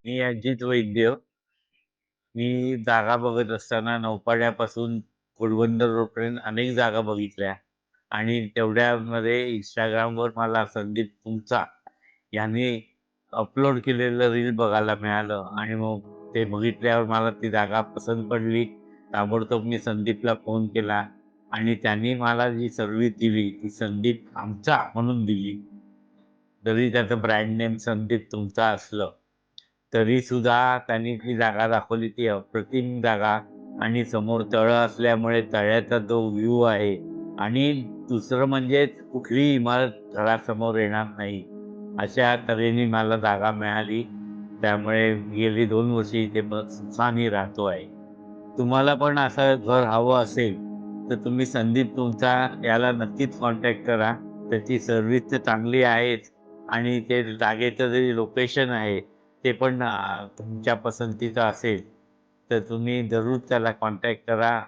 मी अजित वैद्य. मी जागा बघत असताना नौपाड्यापासून पोरबंदर रोडपर्यंत अनेक जागा बघितल्या आणि तेवढ्यामध्ये Instagramवर मला संदीप तुमचा यांनी अपलोड केलेलं रील बघायला मिळालं आणि मग ते बघितल्यावर मला ती जागा पसंत पडली. ताबडतोब मी संदीपला फोन केला आणि त्यांनी मला जी सर्व्हिस दिली ती संदीप आमचा म्हणून दिली. जरी त्याचं ब्रँड नेम संदीप तुमचा असलं, तरीसुद्धा त्यांनी ती जागा दाखवली. ती अप्रतिम जागा आणि समोर तळं असल्यामुळे तळ्याचा जो व्ह्यू आहे आणि दुसरं म्हणजे कुठलीही इमारत घरासमोर येणार नाही, अशा तऱ्हेने मला जागा मिळाली. त्यामुळे गेली 2 वर्षे इथे सुखाने राहतो आहे. तुम्हाला पण असं घर हवं असेल, तर तुम्ही संदीप तुमचा याला नक्कीच कॉन्टॅक्ट करा. त्याची सर्व्हिस तर चांगली आहेच आणि ते जागेचं जे लोकेशन आहे, ते पण तुमच्या पसंतीचं असेल, तर तुम्ही जरूर त्याला कॉन्टॅक्ट करा